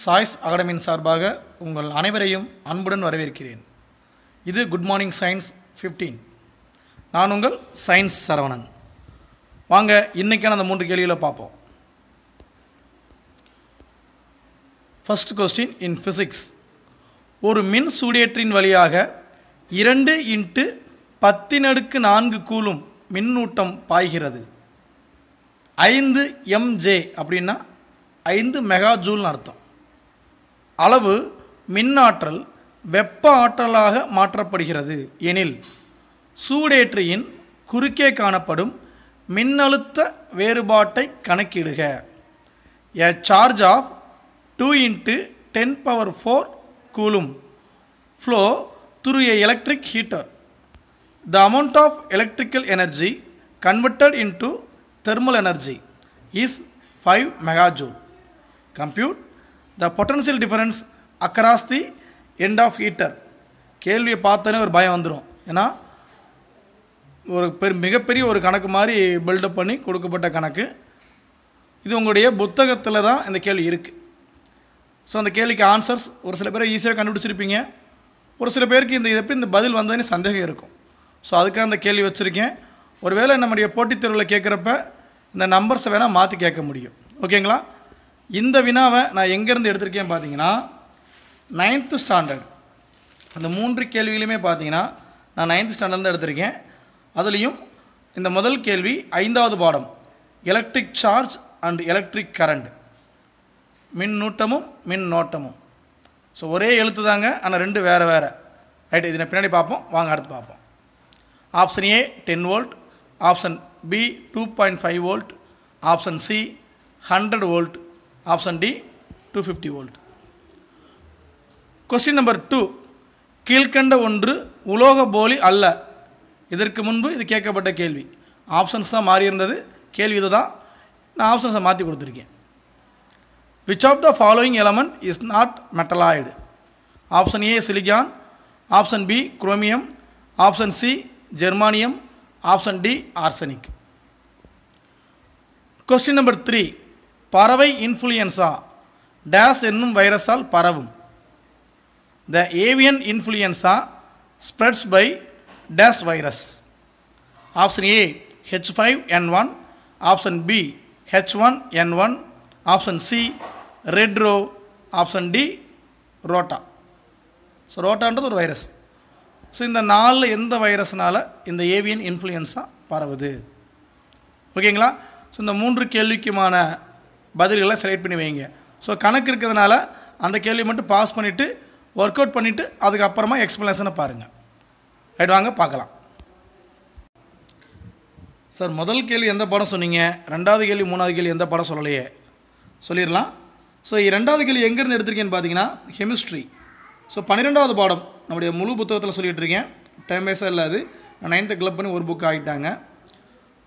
Choice அகாடமியின் சார்பாக உங்கள் அனைவரையும் அன்புடன் வரவேற்கிறேன். இது குட் மார்னிங் சயின்ஸ் 15. நான் உங்கள் சயின்ஸ் சரவணன். வாங்க இன்றைக்கான அந்த 3 கேள்விகளை பார்ப்போம். First question in physics. ஒரு மின் சூடேற்றின் வழியாக 2 × 10⁴ கூலும் மின்னூட்டம் பாய்கிறது. 5 mJ அப்படின்னா 5 மெகா ஜூல்னு அர்த்தம். அளவு மின்னாற்றல் வெப்ப ஆற்றலாக மாற்றப்படுகிறது எனில் சூடேற்றியின் குறுக்கே காணப்படும் மின்னழுத்த வேறுபாட்டை கணக்கிடுக. A charge of 2 × 10⁴ coulomb flow through a electric heater. The amount of electrical energy converted into thermal energy is 5 megajoule. Compute the potential difference across the end of heater. கேள்வியை பார்த்தோன்னே ஒரு பயம் வந்துடும். ஏன்னா ஒரு மிகப்பெரிய ஒரு கணக்கு மாதிரி பில்டப் பண்ணி கொடுக்கப்பட்ட கணக்கு இது. உங்களுடைய புத்தகத்தில் தான் இந்த கேள்வி இருக்குது. ஸோ அந்த கேள்விக்கு ஆன்சர்ஸ் ஒரு சில பேரை ஈஸியாக கண்டுபிடிச்சிருப்பீங்க. ஒரு சில பேருக்கு இந்த பதில் வந்ததுன்னு சந்தேகம் இருக்கும். ஸோ அதுக்காக அந்த கேள்வி வச்சுருக்கேன். ஒருவேளை நம்முடைய போட்டித் தேர்வில் கேட்குறப்ப இந்த நம்பர்ஸை வேணால் மாற்றி கேட்க முடியும். ஓகேங்களா? இந்த வினாவை நான் எங்கேருந்து எடுத்திருக்கேன் பார்த்தீங்கன்னா 9th ஸ்டாண்டர்ட். அந்த 3 கேள்விகளுமே பார்த்தீங்கன்னா நான் 9th ஸ்டாண்டர்ட்லேருந்து எடுத்திருக்கேன். அதுலேயும் இந்த முதல் கேள்வி 5வது பாடம் electric charge and electric current, மின்னூட்டமும் மின்னோட்டமும். ஸோ ஒரே எழுத்து தாங்க, ஆனால் 2 வேறு வேறு. ரைட், இதை பின்னாடி பார்ப்போம். வாங்க அடுத்து பார்ப்போம். Option A 10 volt, option B 2.5 volt, option C 100 volt, option D 250 volt. Question number 2. கீழ்கண்ட ஒன்று உலோக போலி அல்ல. இதற்கு முன்பு இது கேட்கப்பட்ட கேள்வி. ஆப்ஷன்ஸ் தான் மாறி இருந்தது. கேள்வி இது தான். நான் ஆப்ஷன்ஸை மாற்றி கொடுத்துருக்கேன். Which of the following element is not metalloid? Option A silicon, option B chromium, option C germanium, option D arsenic. Question number 3. பறவை இன்ஃப்ளூயன்ஸா டேஸ் என்னும் வைரஸால் பரவும். The avian influenza spreads by டேஸ் virus. Option A H5N1, option B H1N1, option C ரெட் ரோ, option D rota. So ரோட்டான்றது ஒரு வைரஸ். ஸோ இந்த 4 எந்த வைரஸ்னால் இந்த ஏவியன் இன்ஃப்ளூயன்ஸா பரவுது? ஓகேங்களா? ஸோ இந்த 3 கேள்விக்குமான பதில்களை செலக்ட் பண்ணி வைங்க. ஸோ கணக்கு இருக்கிறதுனால அந்த கேள்வி மட்டும் பாஸ் பண்ணிவிட்டு ஒர்க் அவுட் பண்ணிவிட்டு அதுக்கப்புறமா எக்ஸ்ப்ளனேஷனை பாருங்கள். ரைட், வாங்க பார்க்கலாம். சார் முதல் கேள்வி எந்த பாடம் சொன்னீங்க? 2வது கேள்வி 3வது கேள்வி எந்த பாடம் சொல்லலையே? சொல்லிடலாம். ஸோ 2வது கேள்வி எங்கேருந்து எடுத்திருக்கேன்னு பார்த்தீங்கன்னா கெமிஸ்ட்ரி. ஸோ 12வது பாடம் நம்முடைய முழு புத்தகத்தில் சொல்லிகிட்டு இருக்கேன். டைம் வேஸாக இல்லை, அது 9th கிளப் பண்ணி ஒரு புக் ஆகிட்டாங்க.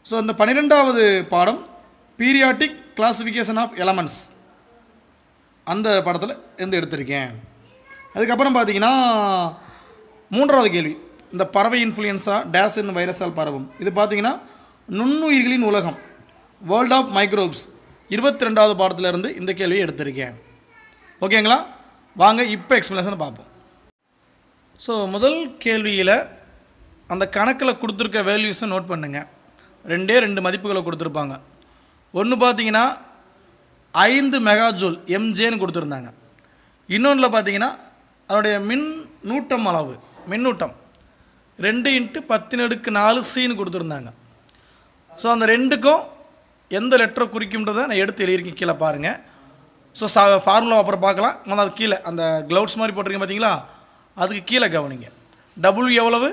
ஸோ அந்த 12வது பாடம் பீரியாடிக் கிளாசிஃபிகேஷன் ஆஃப் எலமெண்ட்ஸ், அந்த பாடத்தில் இருந்து எடுத்திருக்கேன். அதுக்கப்புறம் பார்த்தீங்கன்னா 3வது கேள்வி இந்த பறவை இன்ஃப்ளூயன்ஸா டேஸ் என்னும் வைரஸால் பரவும். இது பார்த்தீங்கன்னா நுண்ணுயிர்களின் உலகம், வேர்ல்ட் ஆஃப் மைக்ரோப்ஸ், 22வது பாடத்திலிருந்து இந்த கேள்வியை எடுத்திருக்கேன். ஓகேங்களா? வாங்க இப்போ எக்ஸ்ப்ளனேஷனை பார்ப்போம். ஸோ முதல் கேள்வியில் அந்த கணக்கில் கொடுத்துருக்க வேல்யூஸை நோட் பண்ணுங்கள். 2 மதிப்புகளை கொடுத்துருப்பாங்க. ஒன்று பார்த்தீங்கன்னா 5 மெகா ஜூல் எம்ஜேன்னு கொடுத்துருந்தாங்க. இன்னொன்றில் பார்த்தீங்கன்னா அதனுடைய மின்னூட்டம் அளவு, மின்னூட்டம் 2 × 10⁴ சின்னு கொடுத்துருந்தாங்க. ஸோ அந்த 2க்கும் எந்த லெட்டரை குறிக்கும்ன்றதை நான் எடுத்து எழுதியிருக்கேன். கீழே பாருங்கள். ஸோ ஃபார்முலா அப்புறம் பார்க்கலாம். ஆனால் அது கீழே அந்த க்ளவுட்ஸ் மாதிரி போட்டிருக்கீங்க பார்த்தீங்களா, அதுக்கு கீழே கவனிங்க. டபுள்யூ எவ்வளவு?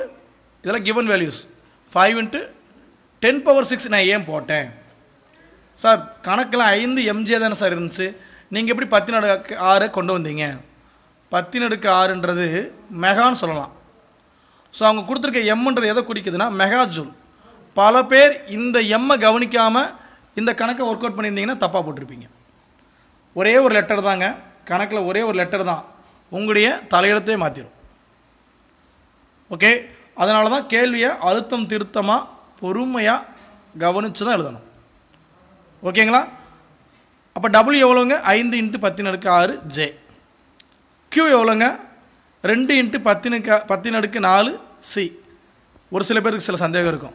இதெல்லாம் கிவன் வேல்யூஸ். 5 × 10⁶ நான் ஏன் போட்டேன் சார்? கணக்கெல்லாம் 5 mJ தானே சார் இருந்துச்சு, நீங்கள் எப்படி 10⁶ கொண்டு வந்தீங்க? 10⁶ மெகான்னு சொல்லலாம். ஸோ அவங்க கொடுத்துருக்க எம்ன்றது எதை குறிக்குதுன்னா மெகா ஜூல். பல பேர் இந்த எம்மை கவனிக்காமல் இந்த கணக்கை ஒர்க் அவுட் பண்ணியிருந்தீங்கன்னா தப்பாக போட்டிருப்பீங்க. ஒரே ஒரு லெட்டர் தாங்க கணக்கில், ஒரே ஒரு லெட்டர் தான் உங்களுடைய தலையெழுத்தே மாற்றிடும். ஓகே, அதனால தான் கேள்வியை அழுத்தம் திருத்தமாக பொறுமையாக கவனித்து தான் எழுதணும். ஓகேங்களா? அப்போ டபிள்யூ எவ்வளோங்க 5 × 10⁻6 ஜே. கியூ எவ்வளோங்க 2 × 10⁻4 சி. ஒரு சில பேருக்கு சில சந்தேகம் இருக்கும்,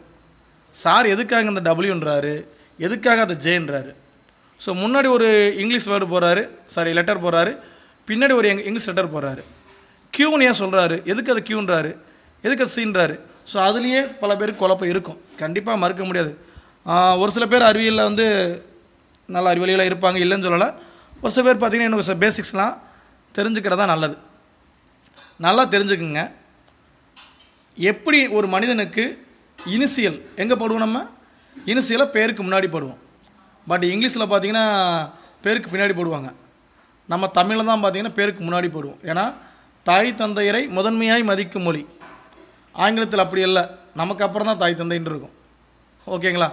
சார் எதுக்காக இந்த டபிள்யூன்றாரு, எதுக்காக அந்த ஜேன்றாரு. ஸோ முன்னாடி ஒரு இங்கிலீஷ் வேர்டு போடுறாரு, சாரி லெட்டர் போடுறாரு, பின்னாடி ஒரு இங்கிலீஷ் லெட்டர் போடுறாரு. கியூன்னு ஏன் சொல்கிறாரு, எதுக்கு அது கியூன்றாரு, எதுக்கு அது சீன்றாரு. ஸோ அதுலேயே பல பேருக்கு குழப்பம் இருக்கும், கண்டிப்பாக மறுக்க முடியாது. ஒரு சில பேர் அறிவியலில் வந்து நல்ல அறிவியலில் இருப்பாங்க, இல்லைன்னு சொல்லலை. ஒரு சில பேர் பார்த்திங்கன்னா இன்னும் பேசிக்ஸ்லாம் தெரிஞ்சுக்கிறதா நல்லது. நல்லா தெரிஞ்சுக்குங்க, எப்படி ஒரு மனிதனுக்கு இனிஷியல் எங்கே போடுவோம், நம்ம இனிஷியலை பேருக்கு முன்னாடி போடுவோம். பட் இங்கிலீஷில் பார்த்திங்கன்னா பேருக்கு பின்னாடி போடுவாங்க. நம்ம தமிழில் தான் பார்த்திங்கன்னா பேருக்கு முன்னாடி போடுவோம். ஏன்னா தாய் தந்தையரை முதன்மையாய் மதிக்கும் மொழி. ஆங்கிலத்தில் அப்படி இல்லை, நமக்கு அப்புறம் தான் தாய் தந்தைன்னு இருக்கும். ஓகேங்களா?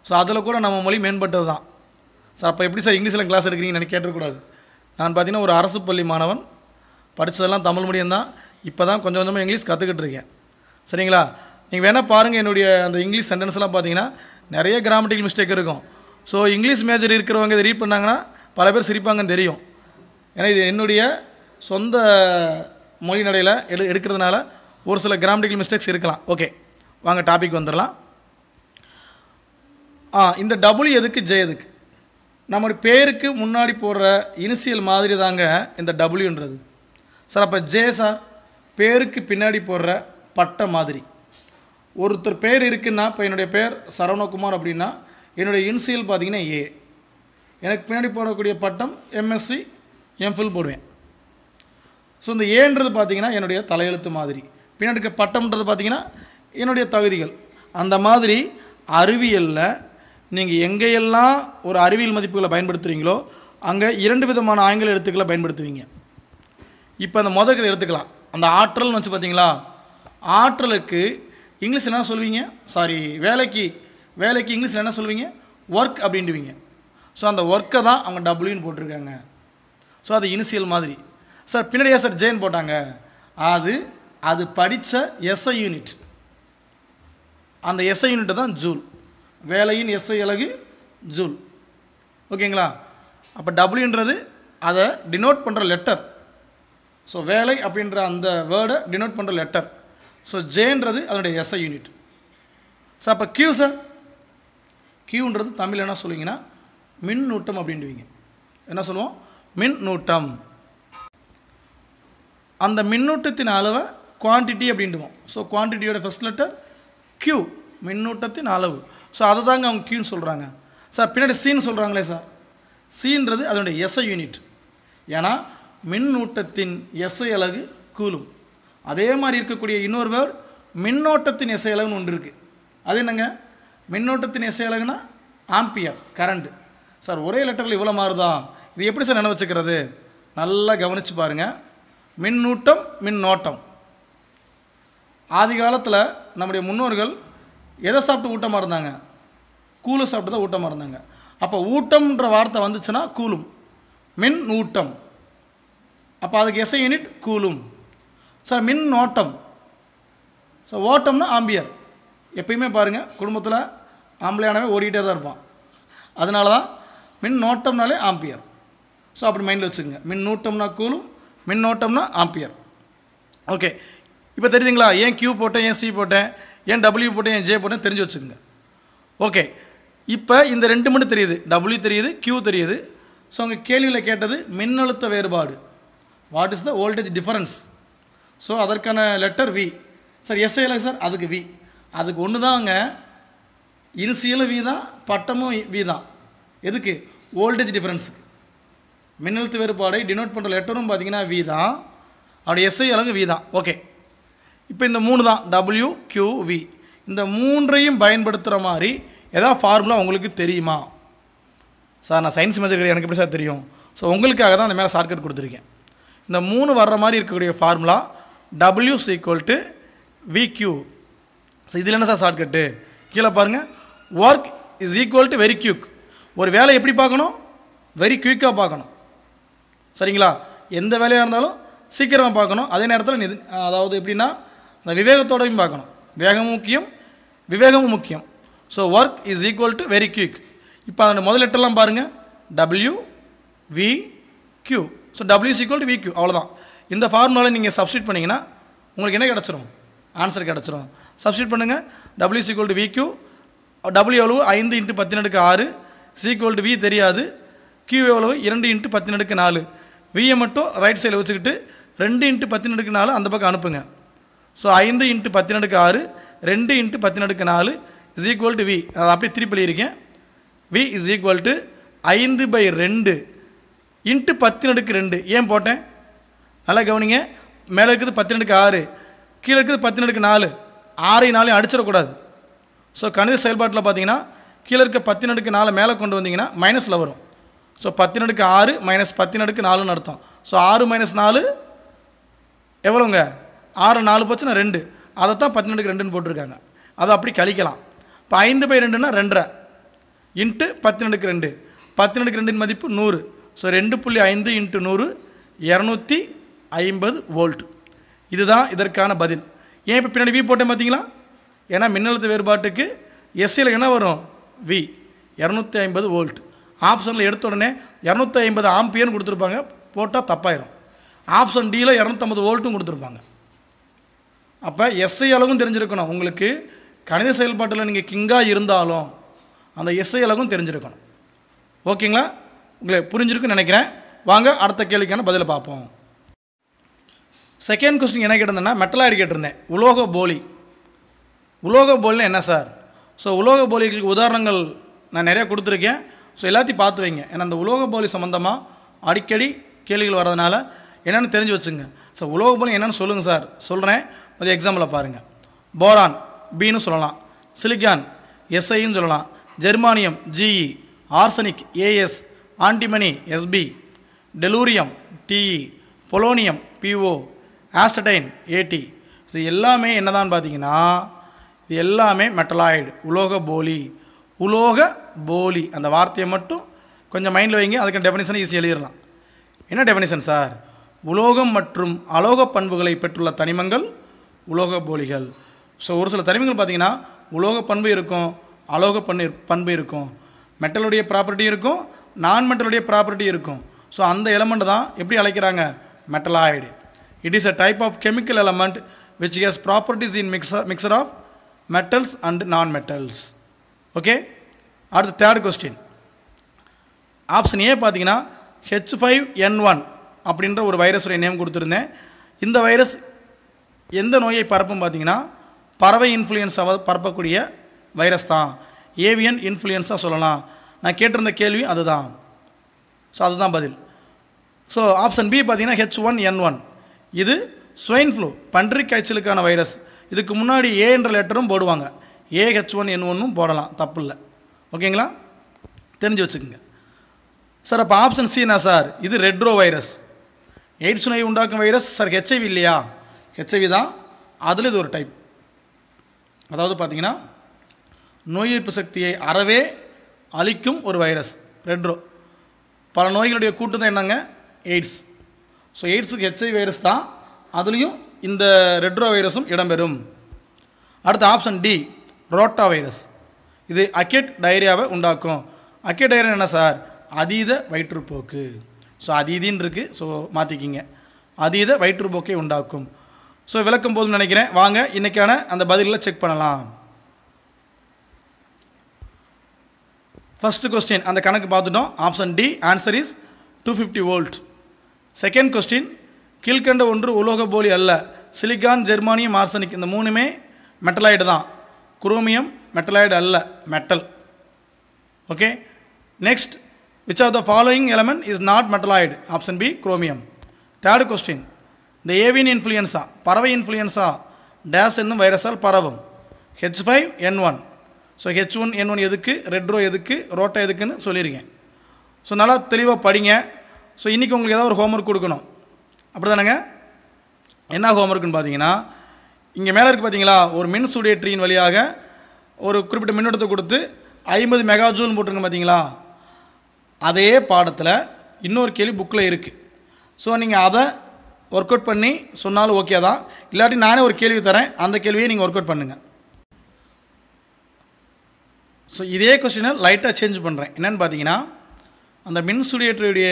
ஸோ அதில் கூட நம்ம மொழி மேம்பட்டது தான். சார் அப்போ எப்படி சார் இங்கிலீஷில் கிளாஸ் எடுக்கிறீங்கன்னு எனக்கு கேட்டக்கூடாது. நான் பார்த்திங்கன்னா ஒரு அரசு பள்ளி மாணவன், படித்ததெல்லாம் தமிழ் மீடியம் தான். இப்போ தான் கொஞ்சம் கொஞ்சமாக இங்கிலீஷ் கற்றுக்கிட்டு இருக்கேன். சரிங்களா? நீங்கள் வேணால் பாருங்கள், என்னுடைய அந்த இங்கிலீஷ் சென்டென்ஸ்லாம் பார்த்தீங்கன்னா நிறைய கிராமட்டிக்கல் மிஸ்டேக் இருக்கும். ஸோ இங்கிலீஷ் மேஜர் இருக்கிறவங்க இதை ரீட் பண்ணாங்கன்னா பல பேர் சிரிப்பாங்கன்னு தெரியும். ஏன்னா இது என்னுடைய சொந்த மொழி நடையில் எடுக்கிறதுனால ஒரு சில கிராமட்டிக்கல் மிஸ்டேக்ஸ் இருக்கலாம். ஓகே, வாங்க டாபிக் வந்துடலாம். இந்த டபுள்யூ எதுக்கு ஜே எதுக்கு? நம்மளுடைய பேருக்கு முன்னாடி போடுற இனிஷியல் மாதிரி தாங்க இந்த டபுள்யூன்றது. சார் அப்போ ஜே சார் பேருக்கு பின்னாடி போடுற பட்ட மாதிரி. ஒருத்தர் பேர் இருக்குன்னா, இப்போ என்னுடைய பேர் சரவணகுமார் அப்படின்னா என்னுடைய இனிஷியல் பார்த்திங்கன்னா ஏ. எனக்கு பின்னாடி போடக்கூடிய பட்டம் எம்எஸ்சி எம்ஃபில் போடுவேன். ஸோ இந்த ஏன்றது பார்த்திங்கன்னா என்னுடைய தலையெழுத்து மாதிரி, பின்னாடி இருக்க பட்டம்ன்றது பார்த்திங்கன்னா என்னுடைய தகுதிகள். அந்த மாதிரி அறிவியலில் நீங்கள் எங்கேயெல்லாம் ஒரு அறிவியல் மதிப்புகளை பயன்படுத்துகிறீங்களோ அங்கே 2 விதமான ஆங்கில எழுத்துக்களை பயன்படுத்துவீங்க. இப்போ அந்த முதல் எடுத்துக்கலாம், அந்த ஆற்றல்னு வச்சு பார்த்தீங்களா, ஆற்றலுக்கு இங்கிலீஷில் என்ன சொல்வீங்க, சாரி வேலைக்கு இங்கிலீஷில் என்ன சொல்வீங்க, ஒர்க் அப்படின்ட்டுவீங்க. ஸோ அந்த ஒர்க்கை தான் அவங்க டபுள்யூன்னு போட்டிருக்காங்க. ஸோ அது இனிஷியல் மாதிரி. சார் பின்னாடியே சார் ஜேன்னு போட்டாங்க, அது படித்த எஸ்ஐ யூனிட். அந்த எஸ்ஐ யூனிட்டு தான் ஜூல். வேலையின் எஸ்ஐ அலகு ஜூல். ஓகேங்களா? அப்போ டபுள்யூன்றது அதை டினோட் பண்ணுற லெட்டர். ஸோ வேலை அப்படின்ற அந்த வேர்டை டினோட் பண்ணுற லெட்டர். ஸோ ஜேன்றது அதனுடைய எஸ்ஐ யூனிட். சார் அப்போ கியூ சார், கியூன்றது தமிழ் என்ன சொல்லுவீங்கன்னா மின்னூட்டம் அப்படின்டுவீங்க. என்ன சொல்லுவோம், மின்னூட்டம். அந்த மின்னூட்டத்தின் அளவை குவான்டிட்டி அப்படின்டுவோம். ஸோ குவான்டிட்டியோட ஃபர்ஸ்ட் லெட்டர் கியூ, மின்னூட்டத்தின் அளவு. ஸோ அதை தாங்க அவங்க கியூன்னு சொல்கிறாங்க. சார் பின்னாடி சீன்னு சொல்கிறாங்களே சார், சீன்றது அதனுடைய எஸ்ஐ யூனிட். ஏன்னா மின்னூட்டத்தின் எஸ்ஐ அலகு கூலும். அதே மாதிரி இருக்கக்கூடிய இன்னொரு வேர்டு மின்னோட்டத்தின் எஸ்ஐ அலகுன்னு ஒன்று இருக்குது. அது என்னங்க, மின்னோட்டத்தின் எஸ்ஐ அலகுனா ஆம்பியர், கரண்ட். சார் ஒரே லெட்டரில் இவ்வளோ மாறுதா, இது எப்படி சார் நினைவு வச்சுக்கிறது? நல்லா கவனித்து பாருங்கள். மின்னூட்டம், மின்னோட்டம். ஆதி காலத்தில் நம்முடைய முன்னோர்கள் எதை சாப்பிட்டு ஊட்டமாக இருந்தாங்க, கூழு சாப்பிட்டு தான் ஊட்டமாக இருந்தாங்க. அப்போ ஊட்டம்ன்ற வார்த்தை வந்துச்சுன்னா கூலும், மின் ஊட்டம். அப்போ அதுக்கு எஸ்ஐ யூனிட் கூலும். சார் மின் ஓட்டம், ஸோ ஓட்டம்னா ஆம்பியர். எப்பயுமே பாருங்கள் குடும்பத்தில் ஆம்பளையானவே ஓடிக்கிட்டே தான் இருப்பான். அதனால தான் மின் ஓட்டம்னாலே ஆம்பியர். ஸோ அப்படி மைண்டில் வச்சுக்கோங்க. மின் ஊட்டம்னா கூலும், மின்னோட்டம்னா ஆம்பியர். ஓகே, இப்போ தெரியுதுங்களா ஏன் கியூ போட்டேன், ஏன் சி போட்டேன், ஏன் டபிள்யூ போட்டேன், ஏன் ஜே போட்டேன் தெரிஞ்சு வச்சுக்கோங்க. ஓகே, இப்போ இந்த 2 மட்டும் தெரியுது, டபிள்யூ தெரியுது, கியூ தெரியுது. ஸோ உங்கள் கேள்வியில் கேட்டது மின்னழுத்த வேறுபாடு, what is the voltage difference. So அதற்கான லெட்டர் வி. சார் எஸ்ஐல சார் அதுக்கு வி, அதுக்கு ஒன்று தாங்க, இனிஷியலும் வி தான், பட்டமும் வி தான். எதுக்கு, வோல்டேஜ் டிஃபரன்ஸுக்கு. மின்னழுத்த வேறுபாடை டினோட் பண்ணுற லெட்டரும் பார்த்தீங்கன்னா வி தான், அவருடைய எஸ்ஐ அலகு வி தான். ஓகே, இப்போ இந்த 3 தான் டபிள்யூ கியூ வி. இந்த 3ஐயும் பயன்படுத்துகிற மாதிரி ஏதாவது ஃபார்முலா உங்களுக்கு தெரியுமா? சார் நான் சயின்ஸ் மேஜர் கிடையாது, எனக்கு எப்படி சார் தெரியும்? ஸோ உங்களுக்காக தான் அந்த மேலே ஷார்ட்கட் கொடுத்துருக்கேன். இந்த 3 வர்ற மாதிரி இருக்கக்கூடிய ஃபார்முலா டபிள்யூ = விக்யூ. ஸோ இதில் என்ன சார் ஷார்ட்கட்டு, கீழே பாருங்கள், work is equal to very quick. ஒரு வேலை எப்படி பார்க்கணும், வெரி குயிக்காக பார்க்கணும். சரிங்களா? எந்த வேலையாக இருந்தாலும் சீக்கிரமாக பார்க்கணும். அதே நேரத்தில் அதாவது எப்படின்னா அந்த விவேகத்தோடையும் பார்க்கணும். வேகமும் முக்கியம், விவேகமும் முக்கியம். So work is equal to very quick. இப்போ அந்த முதல் லெட்டர்லாம் பாருங்கள், W V Q. So W is equal to VQ. அவ்வளோதான். இந்த ஃபார்முலாவில் நீங்கள் சப்ஸ்டியூட் பண்ணிங்கன்னா உங்களுக்கு என்ன கிடச்சிரும்? ஆன்சர் கிடச்சிரும். சப்ஸ்டியூட் பண்ணுங்கள். W is equal to VQ. W எவ்வளவு? 5 × 10⁻⁶. C equal to V தெரியாது. Q எவ்வளவு? 2 × 10⁻⁴. Vயை மட்டும் ரைட் சைடில் வச்சுக்கிட்டு 2 × 10⁻⁴ அந்த பக்கம் அனுப்புங்க. So 5 × 10⁻⁶, 2 × 10⁻⁴ is equal to V. அதை அப்படியே திருப்பி எழுதியிருக்கேன். V is equal to 5/2 × 10⁻². ஏன் போட்டேன்? நல்லா கவனிங்க. மேலே இருக்குது 10⁻⁶, கீழே இருக்குது 10⁻⁴. 6 4 அடிச்சிடக்கூடாது. ஸோ கணித செயல்பாட்டில் பார்த்தீங்கன்னா கீழே இருக்க 10⁻⁴ மேலே கொண்டு வந்தீங்கன்னா மைனஸில் வரும். ஸோ 10⁻⁶ மைனஸ் 10⁻⁴ அர்த்தம். ஸோ 6 - 4 எவ்வளோங்க? 6 4 போச்சுன்னா 2. அதை தான் 10⁻²ன்னு போட்டிருக்காங்க. அதை அப்படி கழிக்கலாம். இப்போ 5/2ன்னா 2.5 இன்ட்டு 10⁻². 10⁻²ன் மதிப்பு 100. So 2.5 × 100 250 volt. இதுதான் இதற்கான பதில். ஏன் இப்போ பின்னாடி V போட்டேன் பார்த்தீங்களா? ஏன்னா மின்னழுத்த வேறுபாட்டுக்கு எஸ்சியில் என்ன வரும்? V 250 volt. ஆப்ஷனில் எடுத்த உடனே 250 ஆம்பியர்னு கொடுத்துருப்பாங்க, போட்டால் தப்பாயிரும். ஆப்ஷன் டியில் 250 வோல்ட்டும் கொடுத்துருப்பாங்க. அப்போ எஸ்ஐ அளவும் தெரிஞ்சிருக்கணும். உங்களுக்கு கணித செயல்பாட்டில் நீங்கள் கிங்காக இருந்தாலும் அந்த எஸ்ஐ அளவும் தெரிஞ்சிருக்கணும். ஓகேங்களா? உங்களுக்கு புரிஞ்சிருக்குன்னு நினைக்கிறேன். வாங்க அடுத்த கேள்விக்கான பதிலை பார்ப்போம். செகண்ட் கொஸ்டின் என்ன கேட்டிருந்தேன்னா மெட்டலாய்டு கேட்டிருந்தேன். உலோக போலி. உலோக போலினா என்ன சார்? ஸோ உலோக போலிகளுக்கு உதாரணங்கள் நான் நிறையா கொடுத்துருக்கேன். ஸோ எல்லாத்தையும் பார்த்து வைங்க. ஏன்னா அந்த உலோக போலி சம்மந்தமாக அடிக்கடி கேள்விகள் வர்றதுனால என்னென்னு தெரிஞ்சு வச்சுங்க. ஸோ உலோக போலி என்னென்னு சொல்லுங்கள் சார். சொல்கிறேன், அது எக்ஸாம்பிளில் பாருங்கள். போரான் பின்னு சொல்லலாம், சிலிக்கான் எஸ்ஐன்னு சொல்லலாம், germanium G E, arsenic A S, antimony S B, tellurium T E, polonium P O, astatine A T. So எல்லாமே என்னதான் பார்த்தீங்கன்னா இது எல்லாமே மெட்டலாய்டு, உலோக போலி. உலோக போலி அந்த வார்த்தையை மட்டும் கொஞ்சம் மைண்டில் வைங்க. அதுக்கு டெஃபினிஷன் ஈஸி எழுதிடலாம். என்ன டெஃபினிஷன் சார்? உலோகம் மற்றும் அலோக பண்புகளை பெற்றுள்ள தனிமங்கள் உலோக போலிகள். ஸோ ஒரு சில தனிமங்கள் பார்த்தீங்கன்னா உலோக பண்பு இருக்கும், அலோக பண்பு இருக்கும், மெட்டலுடைய ப்ராப்பர்ட்டி இருக்கும், நான் மெட்டலுடைய ப்ராப்பர்ட்டி இருக்கும். ஸோ அந்த எலமெண்ட் தான் எப்படி அழைக்கிறாங்க? Metalloid. It is a type of chemical element which has properties in mixture of metals and non-metals. Okay, அடுத்த தேர்ட் கொஸ்டின். ஆப்ஷன் ஏ பார்த்தீங்கன்னா H5N1 அப்படின்ற ஒரு வைரஸுடைய நேம் கொடுத்துருந்தேன். இந்த வைரஸ் எந்த நோயை பரப்பும் பார்த்தீங்கன்னா பறவை இன்ஃப்ளூயன்ஸாக பரப்பக்கூடிய வைரஸ் தான். ஏவியன் இன்ஃப்ளூயன்ஸாக சொல்லலாம். நான் கேட்டிருந்த கேள்வி அதுதான். ஸோ அதுதான் பதில். ஸோ ஆப்ஷன் பி பார்த்தீங்கன்னா H1N1 இது ஸ்வைன் ஃப்ளூ பன்றி காய்ச்சலுக்கான வைரஸ். இதுக்கு முன்னாடி ஏ என்ற லெட்டரும் போடுவாங்க, H1N1 போடலாம், தப்பு இல்லை. ஓகேங்களா? தெரிஞ்சு வச்சுக்கோங்க சார். அப்போ ஆப்ஷன் சி என்ன சார்? இது ரெட்ரோ வைரஸ், எய்ட்ஸ் நோய் உண்டாக்கும் வைரஸ் சார். ஹெச்ஐவி இல்லையா? ஹெச்ஐவி தான். அதில் இது ஒரு டைப். அதாவது பார்த்தீங்கன்னா நோய் எதிர்ப்பு சக்தியை அறவே அழிக்கும் ஒரு வைரஸ் ரெட்ரோ. பல நோய்களுடைய கூட்டு தான் என்னங்க? எய்ட்ஸ். ஸோ எய்ட்ஸுக்கு ஹெச்ஐவி வைரஸ் தான், அதுலேயும் இந்த ரெட்ரோ வைரஸும் இடம்பெறும். அடுத்த ஆப்ஷன் டி ரோட்டா வைரஸ். இது அக்கேட் டயரியாவை உண்டாக்கும். அக்கேட் டயரியா என்ன சார்? அதீத வயிற்றுப்போக்கு. ஸோ அதீதின்னு இருக்குது, ஸோ மாற்றிக்கிங்க. அதீத வயிற்றுப்போக்கை உண்டாக்கும். ஸோ விளக்கம் போதும்னு நினைக்கிறேன். வாங்க இன்றைக்கான அந்த பதில்களை செக் பண்ணலாம். ஃபஸ்ட்டு கொஸ்டின் அந்த கணக்கு பார்த்துட்டோம். Option D answer is 250 volt. Second question, கீழ்கண்ட ஒன்று உலோக போலி அல்ல. சிலிக்கான், ஜெர்மானியம், ஆர்சனிக் இந்த மூணுமே மெட்டலாய்டு தான். குரோமியம் மெட்டலாய்டு அல்ல, metal. Okay, next, which of the following element is not metalloid? Option B chromium. Third question, இந்த ஏவியன் இன்ஃப்ளூயன்ஸா பறவை இன்ஃப்ளூயன்ஸா டேஸ் என்னும் வைரஸால் பரவும். H5N1. ஸோ H1N1 எதுக்கு, ரெட்ரோ எதுக்கு, ரோட்டா எதுக்குன்னு சொல்லியிருக்கேன். ஸோ நல்லா தெளிவாக படிங்க. ஸோ இன்றைக்கி உங்களுக்கு ஏதாவது ஒரு ஹோம்ஒர்க் கொடுக்கணும், அப்படி தானேங்க? என்ன ஹோம்ஒர்க்குன்னு பார்த்தீங்கன்னா இங்கே மேலே இருக்குது பார்த்தீங்களா, ஒரு மின் சூடேற்றியின் வழியாக ஒரு குறிப்பிட்ட மின்னோட்டத்தை கொடுத்து 50 மெகாஜூல் போட்டுருங்க பார்த்தீங்களா. அதே பாடத்தில் இன்னொரு கேள்வி புக்கில் இருக்குது. ஸோ நீங்கள் அதை ஒர்க் அவுட் பண்ணி சொன்னாலும் ஓகே தான், இல்லாட்டி நானே ஒரு கேள்வி தரேன், அந்த கேள்வியை நீங்கள் ஒர்க் அவுட் பண்ணுங்கள். ஸோ இதே கொஸ்டினை லைட்டாக சேஞ்ச் பண்ணுறேன். என்னென்னு பார்த்தீங்கன்னா அந்த மின் சுழியேற்றியுடைய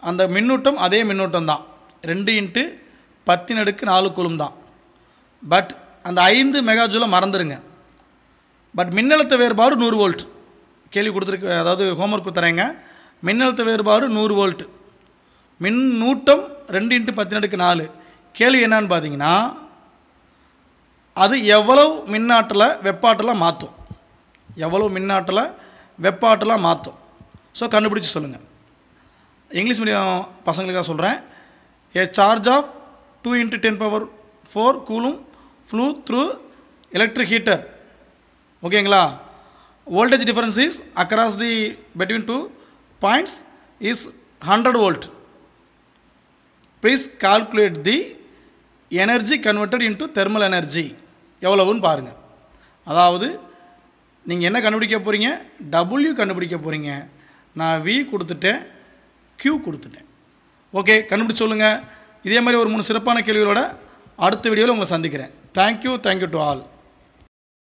அந்த மின்னூட்டம் அதே மின்னூட்டம் தான், 2 × 10⁴ கூலும் தான். பட் அந்த 5 மெகா ஜூலை மறந்துடுங்க. பட் மின்னழுத்த வேறுபாடு 100 வோல்ட். கேள்வி கொடுத்துருக்கு, அதாவது ஹோம்ஒர்க் கொடுத்துறேங்க. மின்னழுத்த வேறுபாடு 100 வோல்ட், மின்னூட்டம் 2 × 10⁴. கேள்வி என்னன்னு பார்த்தீங்கன்னா, அது எவ்வளவு மின்னாற்றலை வெப்பாற்றலாக மாற்றும், எவ்வளவு மின்னாற்றலை வெப்பாற்றலாக மாற்றும். ஸோ கண்டுபிடிச்சி சொல்லுங்கள். இங்கிலீஷ் மீடியம் பசங்களுக்காக சொல்கிறேன். A charge of 2 × 10⁴ coulomb flew through electric heater. ஓகேங்களா? Voltage difference is across the between 2 points is 100 volt. Please calculate the energy converted into thermal energy. எவ்வளவுன்னு பாருங்கள். அதாவது நீங்கள் என்ன கண்டுபிடிக்க போகிறீங்க? W கண்டுபிடிக்க போகிறீங்க. நான் V கொடுத்துட்டேன், Q கொடுத்துட்டேன். ஓகே, கண்டுபிடிச்சு சொல்லுங்கள். இதே மாதிரி ஒரு 3 சிறப்பான கேள்விகளோட அடுத்த வீடியோவில் உங்களை சந்திக்கிறேன். Thank you to all.